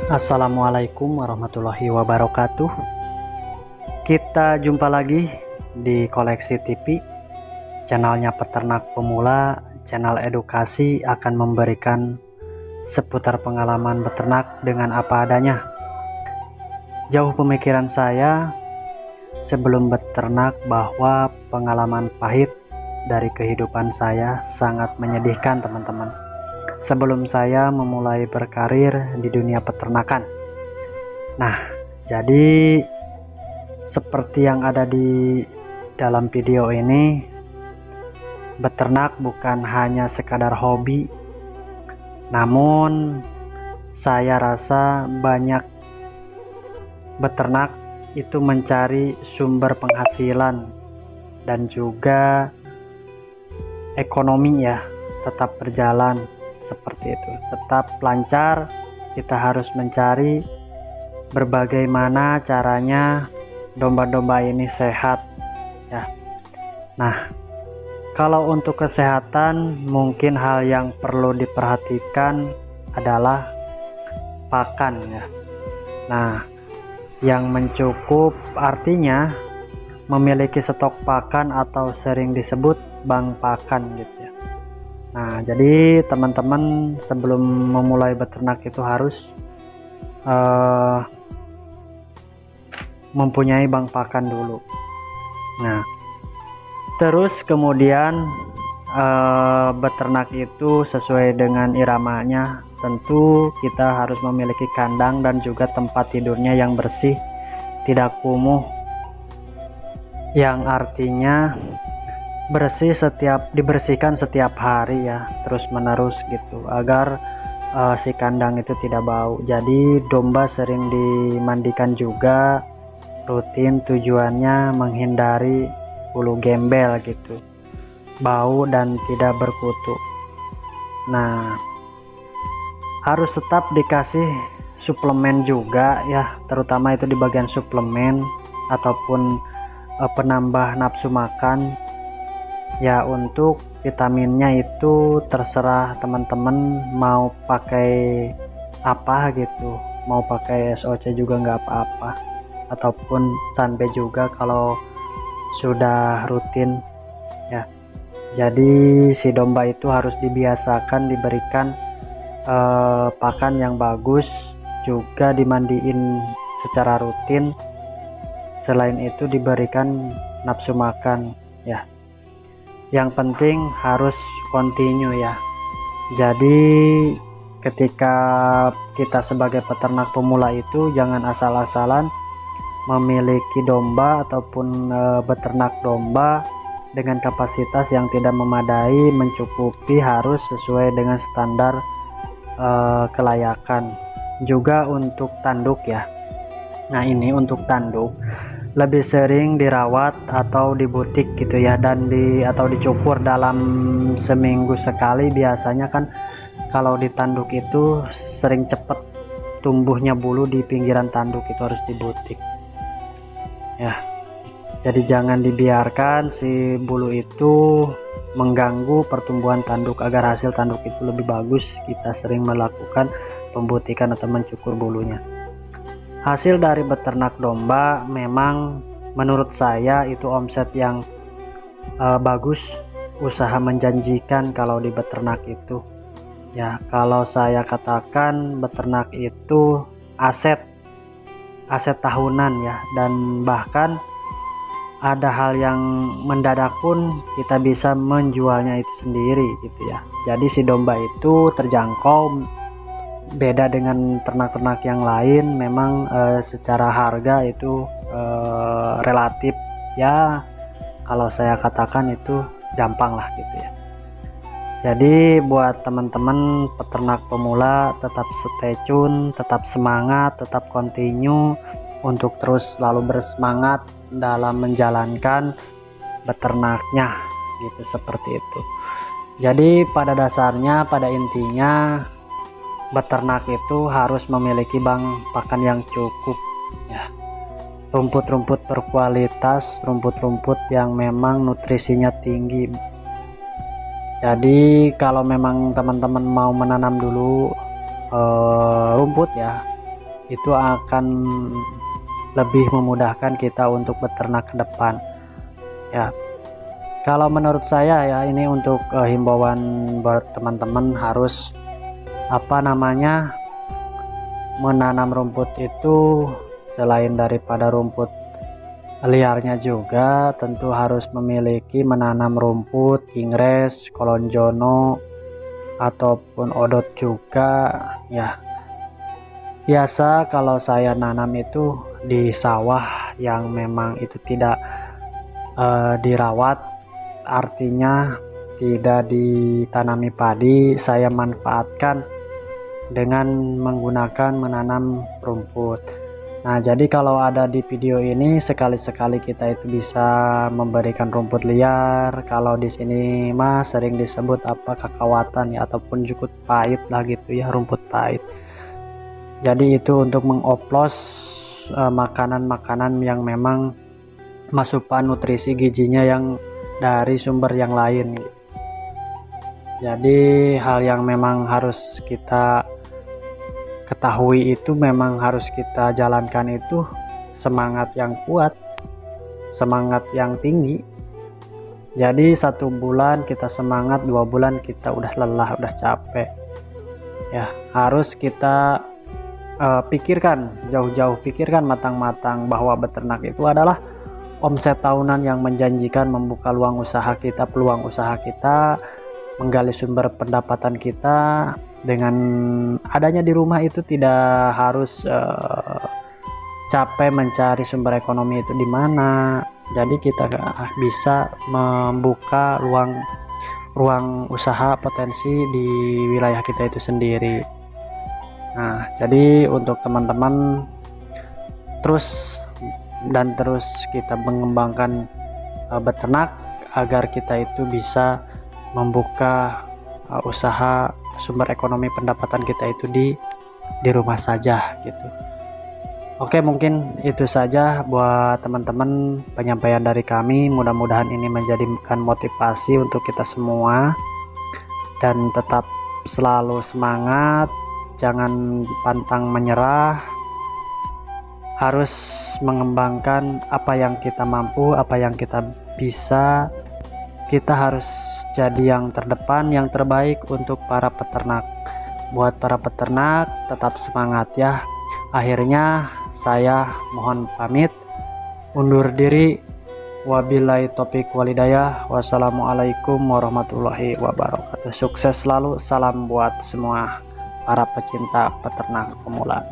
Assalamualaikum warahmatullahi wabarakatuh. Kita jumpa lagi di Koleksi TV, channelnya peternak pemula, channel edukasi akan memberikan seputar pengalaman beternak dengan apa adanya. Jauh pemikiran saya sebelum beternak bahwa pengalaman pahit dari kehidupan saya sangat menyedihkan, teman-teman. Sebelum saya memulai berkarir di dunia peternakan. Nah, jadi seperti yang ada di dalam video ini, beternak bukan hanya sekadar hobi, namun saya rasa banyak beternak itu mencari sumber penghasilan dan juga ekonomi ya tetap berjalan. Seperti itu, tetap lancar. Kita harus mencari bagaimana caranya domba-domba ini sehat ya. Nah, kalau untuk kesehatan mungkin hal yang perlu diperhatikan adalah pakan ya. Nah, yang mencukup artinya memiliki stok pakan atau sering disebut bank pakan gitu ya. Nah, jadi teman-teman sebelum memulai beternak itu harus mempunyai bank pakan dulu. Nah, terus kemudian beternak itu sesuai dengan iramanya. Tentu kita harus memiliki kandang dan juga tempat tidurnya yang bersih, tidak kumuh, yang artinya bersih dibersihkan setiap hari ya, terus menerus gitu, agar si kandang itu tidak bau. Jadi domba sering dimandikan juga rutin, tujuannya menghindari bulu gembel gitu, bau dan tidak berkutu. Nah, harus tetap dikasih suplemen juga ya, terutama itu di bagian suplemen ataupun penambah nafsu makan ya. Untuk vitaminnya itu terserah teman-teman mau pakai apa gitu, mau pakai SOC juga nggak apa-apa, ataupun Sanbe juga kalau sudah rutin ya. Jadi si domba itu harus dibiasakan diberikan pakan yang bagus, juga dimandiin secara rutin. Selain itu diberikan nafsu makan ya. Yang penting harus continue ya. Jadi ketika kita sebagai peternak pemula itu jangan asal-asalan memiliki domba ataupun beternak domba dengan kapasitas yang tidak memadai, mencukupi, harus sesuai dengan standar kelayakan. Juga untuk tanduk ya. Nah, ini untuk tanduk lebih sering dirawat atau di butik gitu ya, dan atau dicukur dalam seminggu sekali. Biasanya kan kalau di tanduk itu sering cepet tumbuhnya bulu di pinggiran tanduk, itu harus di butik ya. Jadi jangan dibiarkan si bulu itu mengganggu pertumbuhan tanduk. Agar hasil tanduk itu lebih bagus, kita sering melakukan pembutikan atau mencukur bulunya. Hasil dari beternak domba memang menurut saya itu omset yang bagus, usaha menjanjikan kalau di beternak itu ya. Kalau saya katakan beternak itu aset tahunan ya, dan bahkan ada hal yang mendadak pun kita bisa menjualnya itu sendiri gitu ya. Jadi si domba itu terjangkau, beda dengan ternak-ternak yang lain. Memang secara harga itu relatif ya, kalau saya katakan itu gampang lah gitu ya. Jadi buat teman-teman peternak pemula tetap stay tune, tetap semangat, tetap continue untuk terus selalu bersemangat dalam menjalankan beternaknya gitu, seperti itu. Jadi pada dasarnya, pada intinya beternak itu harus memiliki bank pakan yang cukup ya. Rumput-rumput berkualitas, rumput-rumput yang memang nutrisinya tinggi. Jadi kalau memang teman-teman mau menanam dulu rumput ya, itu akan lebih memudahkan kita untuk beternak ke depan ya. Kalau menurut saya ya, ini untuk himbauan buat teman-teman, harus menanam rumput itu selain daripada rumput liarnya juga tentu harus memiliki menanam rumput ingres, kolonjono ataupun odot juga ya. Biasa kalau saya nanam itu di sawah yang memang itu tidak dirawat, artinya tidak ditanami padi, saya manfaatkan dengan menggunakan menanam rumput. Nah, jadi kalau ada di video ini sekali-sekali kita itu bisa memberikan rumput liar. Kalau di sini mah sering disebut kakawatan ya, ataupun jukut pahit lah gitu ya, rumput pahit. Jadi itu untuk mengoplos makanan-makanan yang memang masukan nutrisi gizinya yang dari sumber yang lain. Jadi hal yang memang harus kita ketahui itu, memang harus kita jalankan itu semangat yang kuat, semangat yang tinggi. Jadi 1 bulan kita semangat, 2 bulan kita udah lelah, udah capek ya. Harus kita pikirkan jauh-jauh, pikirkan matang-matang bahwa beternak itu adalah omset tahunan yang menjanjikan, membuka peluang usaha kita, menggali sumber pendapatan kita. Dengan adanya di rumah itu tidak harus capek mencari sumber ekonomi itu di mana. Jadi kita bisa membuka ruang usaha potensi di wilayah kita itu sendiri. Nah, jadi untuk teman-teman terus kita mengembangkan beternak agar kita itu bisa membuka usaha sumber ekonomi pendapatan kita itu di rumah saja gitu. Oke, mungkin itu saja buat teman-teman penyampaian dari kami. Mudah-mudahan ini menjadikan motivasi untuk kita semua, dan tetap selalu semangat, jangan pantang menyerah, harus mengembangkan apa yang kita mampu, apa yang kita bisa. Kita harus jadi yang terdepan, yang terbaik untuk para peternak. Buat para peternak, tetap semangat ya. Akhirnya saya mohon pamit, undur diri. Wabillahi taufiq walhidayah. Wassalamualaikum warahmatullahi wabarakatuh. Sukses selalu, salam buat semua para pecinta peternak pemula.